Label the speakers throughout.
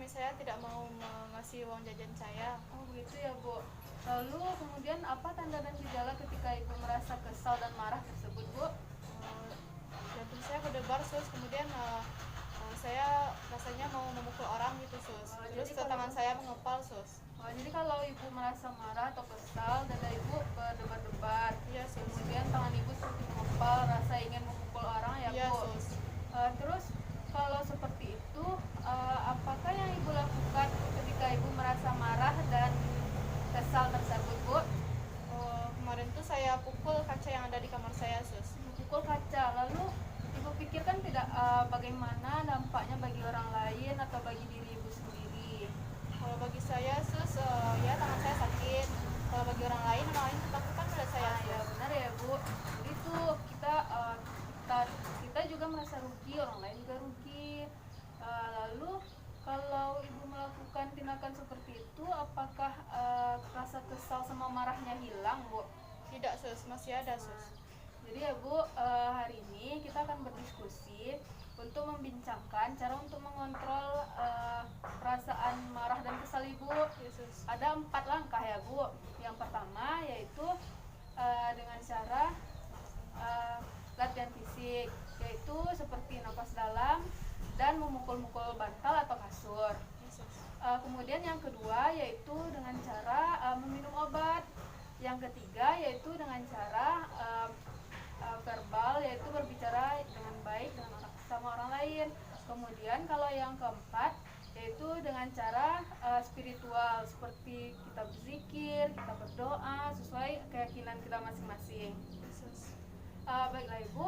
Speaker 1: saya tidak mau mengasih uang jajan saya.
Speaker 2: Oh begitu ya Bu. Lalu kemudian apa tanda dan gejala ketika Ibu merasa kesal dan marah tersebut Bu?
Speaker 1: Jantung saya berdebar sus, kemudian saya rasanya mau memukul orang gitu sus. Terus tangan saya mengepal sus.
Speaker 2: Jadi kalau Ibu merasa marah atau kesal, dada Ibu berdebar-debar.
Speaker 1: Iya sus.
Speaker 2: Kemudian tangan Ibu seperti mengepal, rasa ingin memukul orang ya
Speaker 1: Iya
Speaker 2: Bu.
Speaker 1: sus.
Speaker 2: Terus kalau seperti itu, apakah yang Ibu lakukan ketika Ibu merasa marah dan kesal tersebut Bu?
Speaker 1: Kemarin tuh saya pukul kaca yang ada di kamar saya sus.
Speaker 2: Pukul kaca, lalu Ibu pikirkan tidak bagaimana dampaknya bagi orang lain atau bagi diri Ibu sendiri?
Speaker 1: Kalau bagi saya sus, ya tangan saya sakit. Kalau bagi orang lain ketakutan pada saya.
Speaker 2: Ya benar ya Bu. Jadi itu kita juga merasa rugi, orang lain juga rugi. Lalu kalau Ibu melakukan tindakan seperti itu, apakah rasa kesal sama marahnya hilang Bu?
Speaker 1: Tidak sus, masih ada sus.
Speaker 2: Jadi ya Bu, hari ini kita akan berdiskusi untuk membincangkan cara untuk mengontrol perasaan marah dan kesal Ibu.
Speaker 1: Yesus.
Speaker 2: Ada 4 langkah ya Bu. Yang pertama yaitu dengan cara latihan fisik, yaitu seperti napas dalam dan memukul-mukul bantal atau kasur. Kemudian yang kedua yaitu dengan cara meminum obat. Yang ketiga yaitu dengan cara verbal, yaitu berbicara dengan baik sama orang lain. Kemudian kalau yang keempat yaitu dengan cara spiritual, seperti kita berzikir, kita berdoa sesuai keyakinan kita masing-masing. Baiklah Ibu,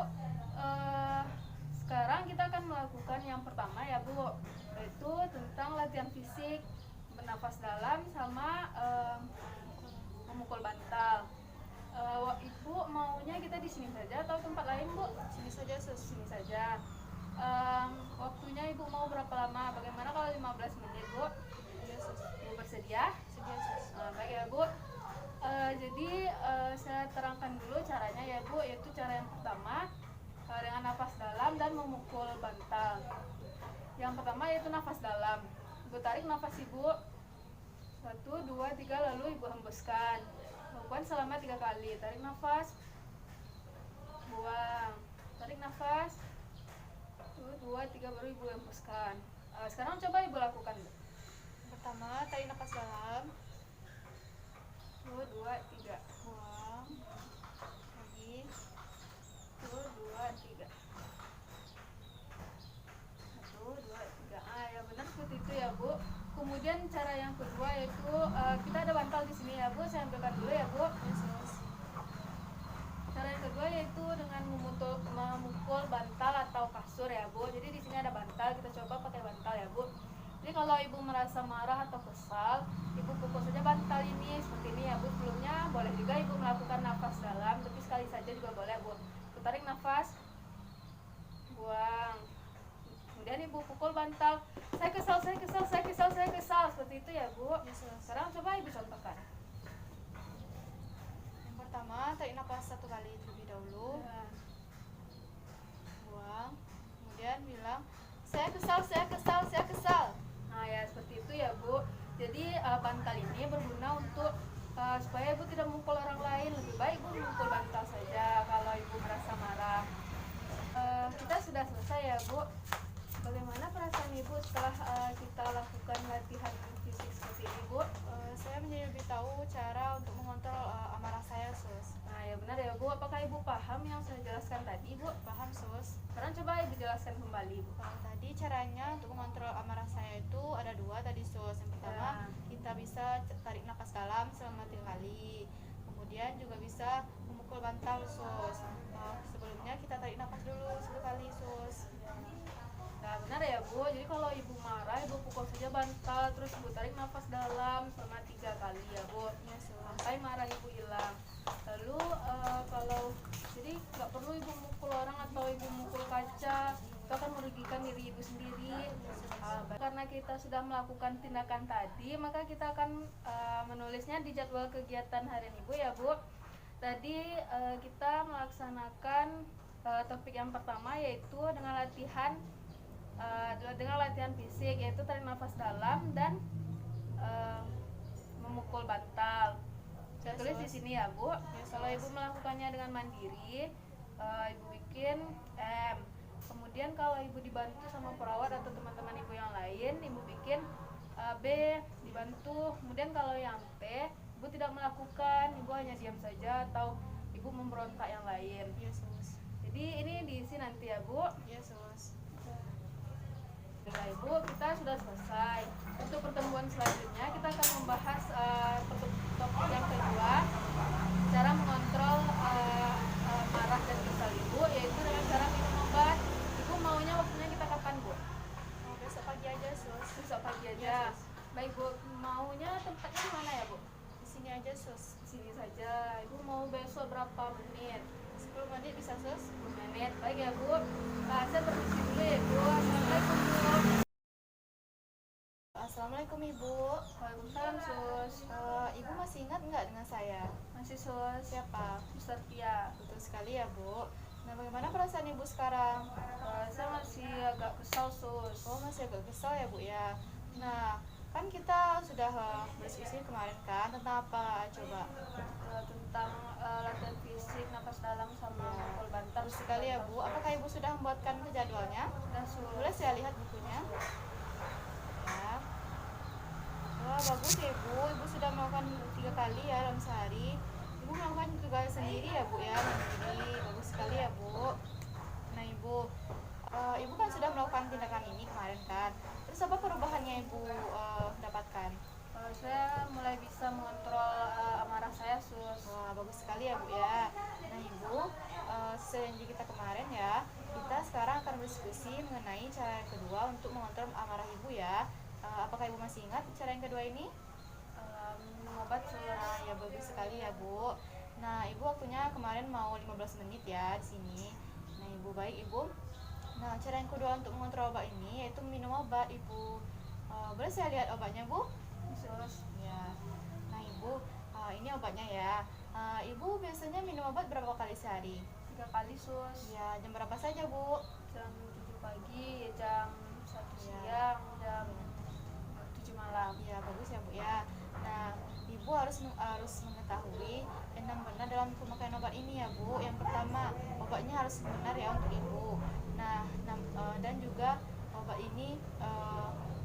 Speaker 2: sekarang kita akan melakukan yang pertama ya Bu, yaitu tentang latihan fisik, bernafas dalam sama memukul bantal. Ibu maunya kita di sini saja atau tempat lain Bu?
Speaker 1: Sini saja sus.
Speaker 2: Sini saja. Waktunya Ibu mau berapa lama? Bagaimana kalau 15 menit Bu?
Speaker 1: Iya sus.
Speaker 2: Ibu bersedia?
Speaker 1: Sedia sus.
Speaker 2: Baik ya Bu. Jadi saya terangkan dulu caranya ya Bu, yaitu cara yang pertama dengan nafas dalam dan memukul bantal. Yang pertama yaitu nafas dalam. Ibu tarik nafas Ibu 1, 2, 3, lalu Ibu hembuskan. Lakukan selama 3 kali. Tarik nafas, buang. Tarik nafas 1, 2, 3, baru Ibu hembuskan. Sekarang coba Ibu lakukan.
Speaker 1: Pertama, tarik nafas dalam.
Speaker 2: 1, 2, 3,
Speaker 1: Buang. Lagi.
Speaker 2: 1, 2, 3. 1, 2, 3. Ya benar seperti itu ya Bu. Kemudian cara yang kedua yaitu kita ada bantal di sini ya Bu. Saya ambilkan dulu ya Bu.
Speaker 1: Yesus.
Speaker 2: Cara yang kedua yaitu dengan memukul bantal atau kasur ya Bu. Jadi di sini ada bantal, kita coba pakai bantal ya Bu. Jadi kalau Ibu merasa marah atau kesal, Ibu pukul saja bantal ini seperti ini ya Bu. Sebelumnya boleh juga Ibu melakukan nafas dalam, tapi sekali saja juga boleh Bu. Tarik nafas, buang. Kemudian Ibu pukul bantal. Saya kesal, saya kesal, saya kesal, saya kesal. Seperti itu ya Bu.
Speaker 1: Yesus.
Speaker 2: Sekarang coba Ibu contohkan.
Speaker 1: Yang pertama, tarik nafas 1 kali terlebih dahulu.
Speaker 2: Ya.
Speaker 1: Buang. Kemudian bilang, saya kesal, saya kesal, saya kesal.
Speaker 2: Nah ya seperti itu ya Bu. Jadi bantal ini berguna untuk supaya Ibu tidak memukul orang lain. Lebih baik Ibu memukul bantal saja kalau Ibu merasa marah. Kita sudah selesai ya Bu. Bagaimana perasaan Ibu setelah kita lakukan latihan fisik seperti ini Bu?
Speaker 1: Saya menjadi lebih tahu cara untuk mengontrol amarah saya sus.
Speaker 2: Nah ya benar ya Bu. Apakah Ibu paham yang saya jelaskan tadi Bu?
Speaker 1: Paham sus.
Speaker 2: Sekarang coba Ibu jelaskan kembali Bu.
Speaker 1: Tadi caranya untuk mengontrol amarah saya itu ada 2 tadi sus. Yang pertama, kita bisa tarik nafas dalam selama 3 kali. Kemudian juga bisa memukul bantal sus. Sebelumnya kita tarik nafas dulu 1 kali sus.
Speaker 2: Nah benar ya Bu, jadi kalau Ibu marah, Ibu pukul saja bantal, terus Ibu tarik nafas dalam selama 3 kali ya Bu, sampai marah Ibu hilang. Lalu kalau jadi nggak perlu Ibu mukul orang atau Ibu mukul kaca, itu akan merugikan diri Ibu sendiri. Karena kita sudah melakukan tindakan tadi, maka kita akan menulisnya di jadwal kegiatan harian Ibu ya Bu. Tadi kita melaksanakan topik yang pertama yaitu dengan latihan dengan latihan fisik, yaitu tarik nafas dalam dan memukul bantal. Saya tulis di sini ya Bu. Kalau Ibu melakukannya dengan mandiri, Ibu bikin M. Kemudian kalau Ibu dibantu sama perawat atau teman-teman Ibu yang lain, Ibu bikin B, dibantu. Kemudian kalau yang T, Ibu tidak melakukan, Ibu hanya diam saja atau Ibu memberontak yang lain.
Speaker 1: Yes, Sus.
Speaker 2: Jadi ini diisi nanti ya Bu.
Speaker 1: Yes, Sus.
Speaker 2: Baiklah Ibu, kita sudah selesai. Untuk pertemuan selanjutnya kita akan membahas topik yang kedua, cara mengontrol marah dan kesal Ibu, yaitu dengan cara minum obat. Ibu maunya waktunya kita kapan Bu?
Speaker 1: Besok pagi aja, Sus.
Speaker 2: Besok pagi aja.
Speaker 1: Iya, Sus.
Speaker 2: Baik Bu, maunya tempatnya mana ya Bu?
Speaker 1: Di sini aja, Sus.
Speaker 2: Di sini saja. Ibu mau besok berapa menit?
Speaker 1: 10 menit bisa, Sus?
Speaker 2: 10 menit. Baik ya Bu. Saya permisi dulu ya Bu. Assalamualaikum Bu.
Speaker 1: Assalamualaikum, Ibu.
Speaker 2: Waalaikumsalam Sus.
Speaker 1: Ibu masih ingat nggak dengan saya?
Speaker 2: Masih Sus.
Speaker 1: Siapa?
Speaker 2: Mister Tia.
Speaker 1: Betul sekali ya, Bu. Nah, bagaimana perasaan Ibu sekarang?
Speaker 2: Saya masih agak kesal Sus.
Speaker 1: Oh, masih agak kesal ya, Bu ya. Nah, kan kita sudah berdiskusi kemarin kan tentang apa coba?
Speaker 2: Tentang latihan fisik, nafas dalam sama mukul bantal.
Speaker 1: Bagus sekali ya, Bu. Apakah Ibu sudah membuatkan jadwalnya?
Speaker 2: Sudah Sus.
Speaker 1: Boleh saya lihat bukunya? Ya. Wah, bagus ya, Bu. Ibu sudah melakukan 3 kali ya dalam sehari. Ibu melakukan juga sendiri ya, Bu ya. Mandiri. Bagus sekali ya, Bu. Nah, Ibu, Ibu kan sudah melakukan tindakan ini kemarin kan. Terus apa perubahannya Ibu dapatkan?
Speaker 2: Saya mulai bisa mengontrol amarah saya Sus.
Speaker 1: Wah, bagus sekali ya, Bu ya. Nah, Ibu, sesuai janji kita kemarin ya, kita sekarang akan berdiskusi mengenai cara yang kedua untuk mengontrol amarah Ibu ya. Apakah Ibu masih ingat cara yang kedua ini?
Speaker 2: Minum obat Sus.
Speaker 1: Nah, ya bagus sekali ya, Bu. Nah, Ibu waktunya kemarin mau 15 menit ya di sini. Nah, Ibu baik, Ibu. Nah, cara yang kedua untuk mengontrol obat ini yaitu minum obat, Ibu. Boleh saya lihat obatnya, Bu?
Speaker 2: Sus.
Speaker 1: Ya. Nah, Ibu, ini obatnya ya. Ibu biasanya minum obat berapa kali sehari?
Speaker 2: 3 kali Sus.
Speaker 1: Ya, jam berapa saja, Bu?
Speaker 2: Jam 7 pagi, jam 1
Speaker 1: Ya.
Speaker 2: siang, jam 7 malam.
Speaker 1: Ya, bagus ya, Bu ya. Nah, Ibu harus mengetahui yang benar dalam pemakaian obat ini ya, Bu. Yang pertama, obatnya harus benar ya untuk Ibu. Nah, dan juga obat ini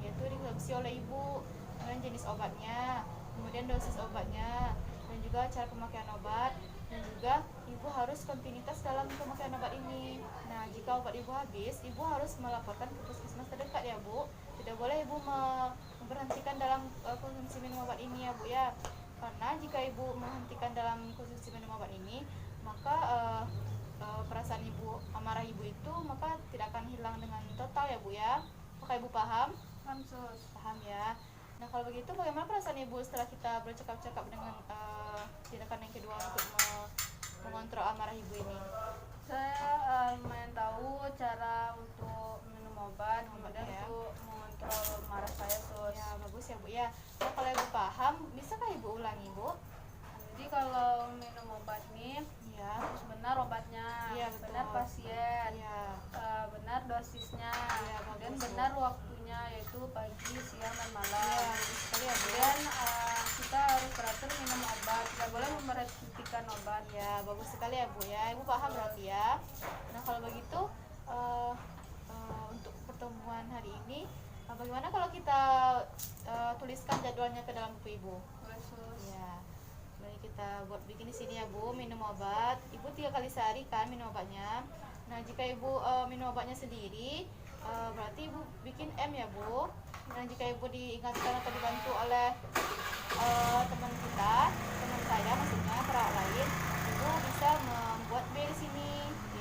Speaker 1: yaitu dikonsumsi oleh Ibu, kemudian jenis obatnya, kemudian dosis obatnya, dan juga cara pemakaian obat, dan juga Ibu harus kontinuitas dalam pemakaian obat ini. Nah, jika obat Ibu habis, Ibu harus melaporkan ke puskesmas terdekat ya, Bu. Tidak boleh Ibu memberhentikan dalam konsumsi minum obat ini ya, Bu ya. Karena jika Ibu menghentikan dalam konsumsi minum obat ini, maka perasaan Ibu, amarah Ibu itu maka tidak akan hilang dengan total ya, Bu ya. Apakah Ibu paham?
Speaker 2: Paham Sus.
Speaker 1: Paham ya. Nah, kalau begitu bagaimana perasaan Ibu setelah kita bercakap-cakap dengan tindakan yang kedua untuk mengontrol amarah Ibu ini?
Speaker 2: Saya lumayan tahu cara untuk minum obat, kemudian
Speaker 1: ya.
Speaker 2: untuk mengontrol marah saya Sus.
Speaker 1: Ya, bagus ya, Bu ya. Nah, kalau Ibu paham, bisakah Ibu ulangi, Bu?
Speaker 2: Jadi kalau minum obat nih
Speaker 1: Ya.
Speaker 2: harus benar obatnya,
Speaker 1: Iya, betul.
Speaker 2: benar pasien,
Speaker 1: Ya.
Speaker 2: benar dosisnya,
Speaker 1: Iya,
Speaker 2: kemudian
Speaker 1: bagus, Bu.
Speaker 2: benar waktunya, yaitu pagi, siang, dan malam.
Speaker 1: Ya, bagus sekali ya, Bu.
Speaker 2: Kemudian kita harus teratur minum obat, tidak boleh memberhentikan obat.
Speaker 1: Ya, bagus sekali ya, Bu ya. Ibu paham berarti ya. Nah, kalau begitu untuk pertemuan hari ini, bagaimana kalau kita tuliskan jadwalnya ke dalam buku Ibu?
Speaker 2: Boleh Sus.
Speaker 1: Ya. Mari kita buat bikin di sini ya, Bu. Minum obat. Ibu 3 kali sehari kan minum obatnya. Nah, jika Ibu minum obatnya sendiri, berarti Ibu bikin M ya, Bu. Nah, jika Ibu diingatkan atau dibantu oleh teman kita, teman saya maksudnya perawat lain, Ibu bisa membuat B di sini,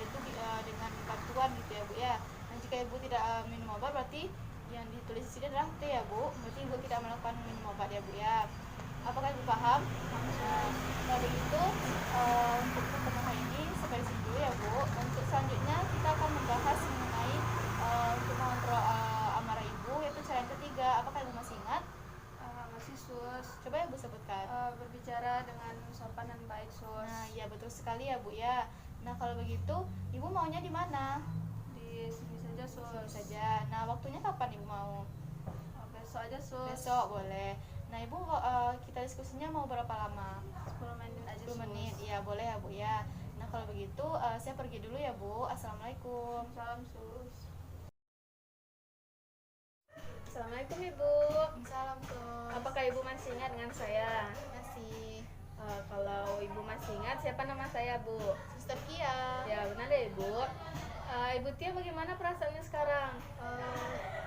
Speaker 1: yaitu dengan bantuan gitu ya, Bu ya. Nah, jika Ibu tidak minum obat, berarti yang ditulis di sini adalah T ya, Bu. Berarti Ibu tidak melakukan minum obat ya, Bu ya. Apakah Ibu paham? Nah, begitu untuk pertemuan ini sampai di sini dulu ya, Bu. Untuk selanjutnya kita akan membahas mengenai untuk mengontrol amarah Ibu, yaitu cara yang ketiga. Apakah Ibu masih ingat?
Speaker 2: Masih Sus.
Speaker 1: Coba Ibu sebutkan.
Speaker 2: Berbicara dengan sopan dan baik Sus.
Speaker 1: Nah, ya betul sekali ya, Bu ya. Nah, kalau begitu Ibu maunya di mana?
Speaker 2: Di sini saja aja sus.
Speaker 1: saja. Nah, waktunya kapan Ibu mau?
Speaker 2: Besok aja sus.
Speaker 1: Besok boleh. Nah, Ibu kita diskusinya mau berapa lama?
Speaker 2: 10 menit aja
Speaker 1: 10
Speaker 2: sus.
Speaker 1: menit. Iya, boleh ya Bu ya. Nah, kalau begitu saya pergi dulu ya Bu. Assalamualaikum.
Speaker 2: Salam sus. Assalamualaikum Ibu.
Speaker 1: Salam sus.
Speaker 2: Apakah Ibu masih ingat dengan saya?
Speaker 1: Masih.
Speaker 2: Kalau Ibu masih ingat, siapa nama saya Bu?
Speaker 1: Suster Kia.
Speaker 2: Ya benar ya Ibu. Ibu Tia bagaimana perasaannya sekarang?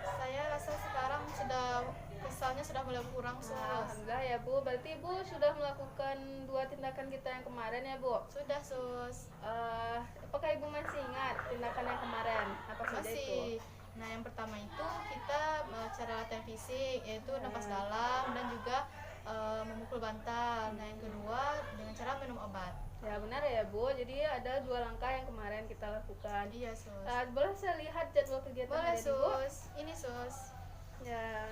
Speaker 1: Saya rasa sekarang kesalnya sudah mulai berkurang sus.
Speaker 2: Alhamdulillah ya Bu. Berarti Ibu sudah melakukan 2 tindakan kita yang kemarin ya Bu?
Speaker 1: Sudah sus.
Speaker 2: Apakah Ibu masih ingat tindakan yang kemarin? Apa saja itu?
Speaker 1: Masih. Nah, yang pertama itu kita cara latihan fisik, yaitu napas dalam dan juga memukul bantal. Nah, yang kedua dengan cara minum obat.
Speaker 2: Ya benar ya Bu. Jadi ada 2 langkah yang kemarin kita lakukan.
Speaker 1: Iya sus.
Speaker 2: Boleh saya lihat jadwal kegiatan
Speaker 1: Boleh
Speaker 2: hari ini Bu?
Speaker 1: sus. Ini sus.
Speaker 2: Ya.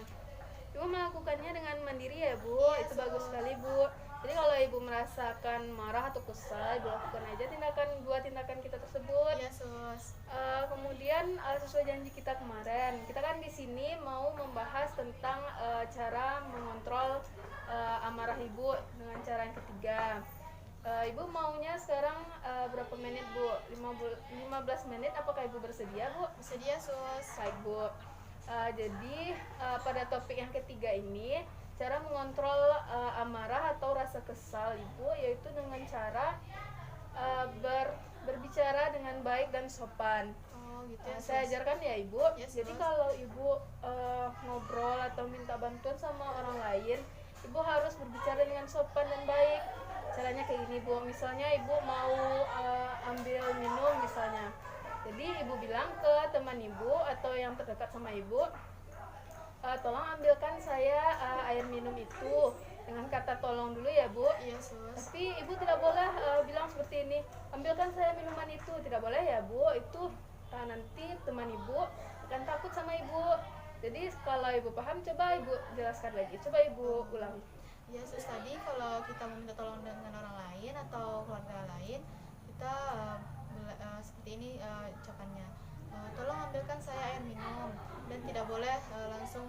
Speaker 2: Ibu melakukannya dengan mandiri ya Bu.
Speaker 1: Iya,
Speaker 2: Itu
Speaker 1: sus.
Speaker 2: bagus sekali Bu. Jadi kalau Ibu merasakan marah atau kesal, Ibu lakukan aja 2 tindakan kita tersebut.
Speaker 1: Iya sus.
Speaker 2: Kemudian sesuai janji kita kemarin, kita kan di sini mau membahas tentang cara mengontrol amarah Ibu dengan cara yang ketiga. Ibu maunya sekarang berapa menit Bu? 15 menit. Apakah Ibu bersedia Bu?
Speaker 1: Bersedia sus.
Speaker 2: Baik Bu. Jadi pada topik yang ketiga ini, cara mengontrol amarah atau rasa kesal Ibu, yaitu dengan cara berbicara dengan baik dan sopan.
Speaker 1: Oh gitu ya
Speaker 2: Saya
Speaker 1: sus.
Speaker 2: ajarkan ya Ibu.
Speaker 1: Yes,
Speaker 2: Jadi
Speaker 1: sus.
Speaker 2: kalau Ibu ngobrol atau minta bantuan sama orang lain, Ibu harus berbicara dengan sopan dan baik. Caranya kayak gini Bu. Misalnya Ibu mau ambil minum misalnya. Jadi Ibu bilang ke teman Ibu atau yang terdekat sama Ibu, tolong ambilkan saya air minum itu. Dengan kata tolong dulu ya Bu.
Speaker 1: Iya sus.
Speaker 2: Tapi Ibu tidak boleh bilang seperti ini, ambilkan saya minuman itu. Tidak boleh ya Bu. Itu nanti teman Ibu akan takut sama Ibu. Jadi kalau Ibu paham, coba Ibu jelaskan lagi. Coba Ibu ulang.
Speaker 1: Ya sus, tadi kalau kita meminta tolong dengan orang lain atau keluarga lain, kita seperti ini ucapannya. Tolong ambilkan saya air minum, dan tidak boleh langsung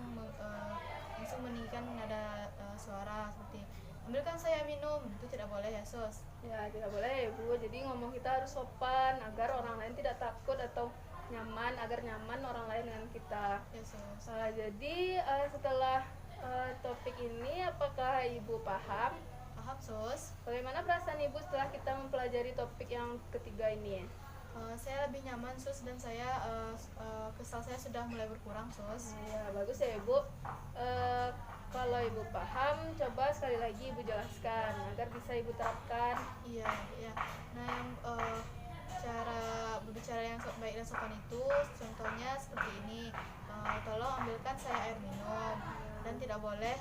Speaker 1: meninggikan nada suara seperti ambilkan saya minum, itu tidak boleh ya sus.
Speaker 2: Ya tidak boleh Ibu. Jadi ngomong kita harus sopan agar orang lain tidak takut atau agar nyaman orang lain dengan kita.
Speaker 1: Ya sus.
Speaker 2: Jadi setelah topik ini, apakah Ibu paham?
Speaker 1: Paham sus.
Speaker 2: Bagaimana perasaan Ibu setelah kita mempelajari topik yang ketiga ini?
Speaker 1: Saya lebih nyaman sus, dan saya kesal saya sudah mulai berkurang sus.
Speaker 2: Ya bagus ya Ibu. Kalau Ibu paham, coba sekali lagi Ibu jelaskan agar bisa Ibu terapkan.
Speaker 1: Iya, iya. Nah, yang cara berbicara yang baik dan sopan itu contohnya seperti ini. Tolong ambilkan saya air minum, dan tidak boleh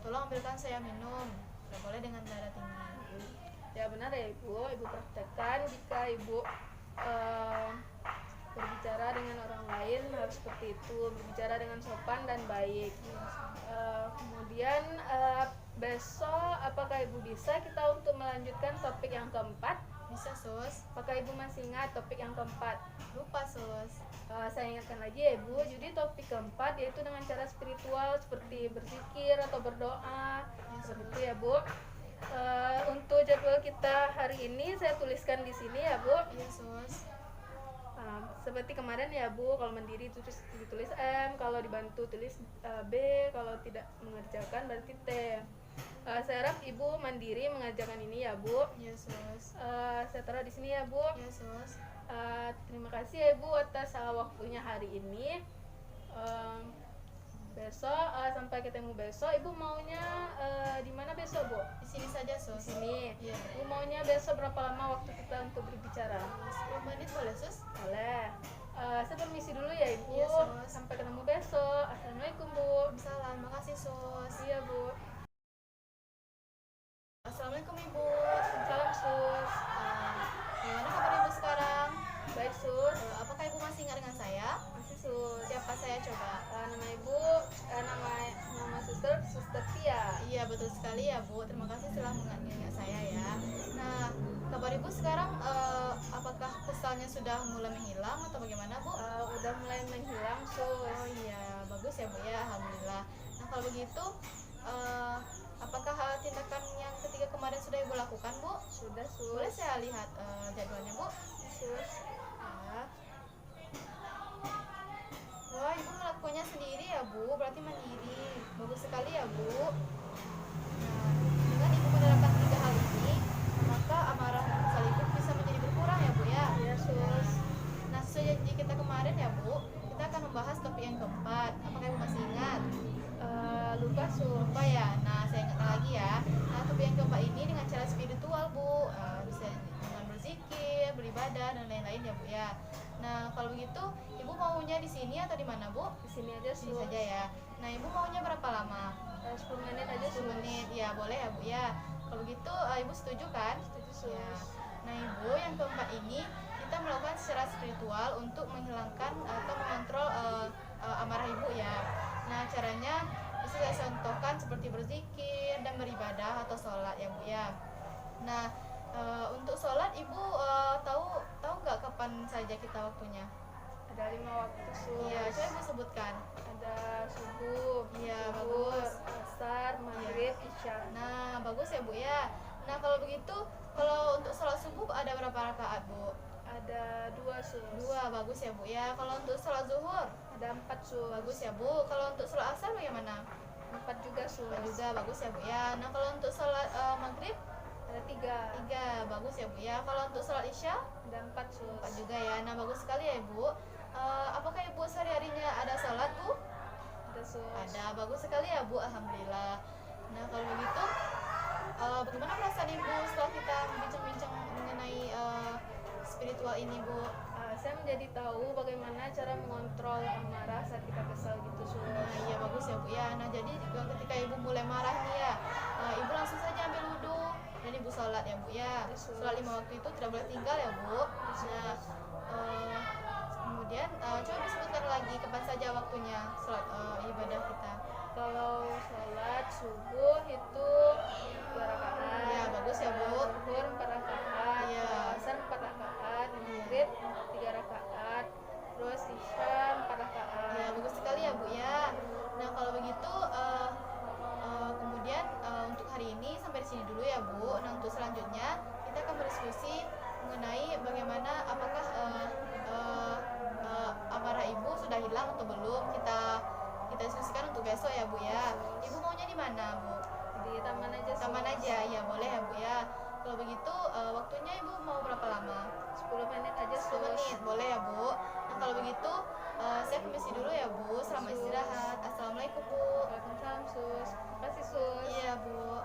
Speaker 1: tolong ambilkan saya minum, tidak boleh dengan nada tinggi.
Speaker 2: Ya benar ya Ibu. Ibu praktekkan jika Ibu berbicara dengan orang lain harus seperti itu, berbicara dengan sopan dan baik. Kemudian besok apakah Ibu bisa kita untuk melanjutkan topik yang keempat?
Speaker 1: Bisa sus.
Speaker 2: Apakah Ibu masih ingat topik yang keempat?
Speaker 1: Lupa sus.
Speaker 2: Saya ingatkan lagi ya Ibu. Jadi topik keempat yaitu dengan cara spiritual seperti berzikir atau berdoa. Seperti itu ya Bu. Untuk jadwal kita hari ini saya tuliskan di sini ya Bu.
Speaker 1: Iya sus.
Speaker 2: Seperti kemarin ya Bu, kalau mandiri ditulis M, kalau dibantu tulis B, kalau tidak mengerjakan berarti T. Saya harap Ibu mandiri mengerjakan ini ya Bu.
Speaker 1: Iya sus.
Speaker 2: Saya taruh di sini ya Bu.
Speaker 1: Iya sus.
Speaker 2: Terima kasih ya Ibu atas waktunya hari ini. Besok sampai ketemu besok. Ibu maunya di mana besok Bu?
Speaker 1: Di sini saja
Speaker 2: Di
Speaker 1: sus.
Speaker 2: sini.
Speaker 1: Iya.
Speaker 2: Ibu maunya besok berapa lama waktu kita untuk berbicara?
Speaker 1: 10 menit boleh sus?
Speaker 2: Boleh. Saya permisi dulu ya Ibu.
Speaker 1: Iya, sus.
Speaker 2: Sampai ketemu besok. Assalamualaikum Bu.
Speaker 1: Salam, makasih sus.
Speaker 2: Iya Bu.
Speaker 1: Assalamualaikum ibu.
Speaker 2: Salam Sus.
Speaker 1: Gimana kabar ibu sekarang?
Speaker 2: Baik Sus.
Speaker 1: Apakah ibu masih ingat dengan saya?
Speaker 2: Masih Sus.
Speaker 1: Siapa saya coba?
Speaker 2: Nama Ibu, nama nama Suster Tia.
Speaker 1: Iya betul sekali ya Bu. Terima kasih telah mengingat saya ya. Nah, kabar Ibu sekarang apakah kesalnya sudah mulai menghilang atau bagaimana Bu?
Speaker 2: Udah mulai menghilang
Speaker 1: Oh iya, bagus ya Bu ya, alhamdulillah. Nah kalau begitu, apakah tindakan yang ketiga kemarin sudah Ibu lakukan Bu?
Speaker 2: Sudah
Speaker 1: Boleh saya lihat jadwalnya Bu?
Speaker 2: Sus.
Speaker 1: Ya. Wah, Ibu melakukannya sendiri ya Bu, berarti mandiri. Bagus sekali ya Bu. Nah, dengan Ibu menerapkan tiga hal ini, maka amarah dan kesal Ibu bisa menjadi berkurang ya Bu ya.
Speaker 2: Iya sus.
Speaker 1: Nah, sesuai janji kita kemarin ya Bu, kita akan membahas topik yang keempat. Apakah Ibu masih ingat?
Speaker 2: Lupa sus.
Speaker 1: Lupa ya. Nah, saya ingatkan lagi ya. Nah, topik yang keempat ini dengan cara spiritual Bu, bisa dengan berzikir, beribadah dan lain-lain ya Bu ya. Nah, kalau begitu Ibu maunya di sini atau di mana Bu?
Speaker 2: Di sini aja
Speaker 1: Di sini
Speaker 2: sus.
Speaker 1: saja ya. Nah, Ibu maunya berapa lama?
Speaker 2: 10 menit aja
Speaker 1: 10
Speaker 2: sus.
Speaker 1: menit. Ya, boleh ya Bu ya. Kalau begitu Ibu setuju kan?
Speaker 2: Setuju sus.
Speaker 1: Ya. Nah, Ibu yang keempat ini kita melakukan secara spiritual untuk menghilangkan atau mengontrol amarah Ibu ya. Nah, caranya bisa saya contohkan seperti berzikir dan beribadah atau sholat ya Bu ya. Nah, untuk sholat Ibu tahu nggak kapan saja kita waktunya?
Speaker 2: Ada 5 waktu sus.
Speaker 1: Iya, coba Ibu sebutkan.
Speaker 2: Ada subuh,
Speaker 1: Iya,
Speaker 2: zuhur,
Speaker 1: bagus.
Speaker 2: asar, maghrib, isya.
Speaker 1: Nah, bagus ya Bu ya. Nah, kalau begitu, kalau untuk sholat subuh ada berapa rakaat Bu?
Speaker 2: Ada 2 sus.
Speaker 1: 2, bagus ya Bu ya. Kalau untuk sholat zuhur,
Speaker 2: Ada 4 sus.
Speaker 1: bagus ya Bu. Kalau untuk sholat asar bagaimana?
Speaker 2: 4 juga sus.
Speaker 1: 4 juga, bagus ya Bu ya. Nah, kalau untuk sholat maghrib,
Speaker 2: Ada 3.
Speaker 1: 3, bagus ya Bu ya. Kalau untuk sholat isya,
Speaker 2: Ada 4 sus.
Speaker 1: 4 juga ya. Nah, bagus sekali ya Ibu. Apakah Ibu sehari-harinya ada sholat Bu?
Speaker 2: Ada sus.
Speaker 1: Ada, bagus sekali ya Bu, alhamdulillah. Nah, kalau begitu, bagaimana perasaan Ibu setelah kita bincang-bincang mengenai spiritual ini Bu?
Speaker 2: Saya menjadi tahu bagaimana cara mengontrol amarah saat kita kesal gitu sus.
Speaker 1: Nah, iya bagus ya Bu ya. Nah, jadi ketika Ibu mulai marah nih ya, Ibu langsung saja ambil wudhu dan Ibu sholat ya Bu ya.
Speaker 2: Yes,
Speaker 1: Sholat 5 waktu itu tidak boleh tinggal ya Bu. Nah, kemudian coba disebutkan lagi kapan saja waktunya sholat ibadah kita.
Speaker 2: Kalau sholat subuh itu 2 rakaat.
Speaker 1: Ya, bagus ya Bu.
Speaker 2: Zuhur 4 rakaat.
Speaker 1: Iya.
Speaker 2: Asar 4 rakaat. Maghrib 3 rakaat. Terus isya 4 rakaat.
Speaker 1: Ya, bagus sekali ya Bu ya. Nah, kalau begitu kemudian untuk hari ini sampai di sini dulu ya Bu. Nah, untuk selanjutnya kita akan berdiskusi mengenai bagaimana apakah amarah Ibu sudah hilang atau belum. Kita diskusikan untuk besok ya Bu ya. Ibu maunya di mana Bu?
Speaker 2: Di taman aja sus.
Speaker 1: Taman aja ya, boleh ya Bu ya. Kalau begitu waktunya Ibu mau berapa lama?
Speaker 2: 10 menit aja
Speaker 1: 10
Speaker 2: sus.
Speaker 1: menit, boleh ya Bu. Nah, kalau begitu saya permisi dulu ya Bu. Selamat istirahat. Assalamualaikum Bu.
Speaker 2: Waalaikumsalam sus. Terima kasih sus.
Speaker 1: Iya Bu.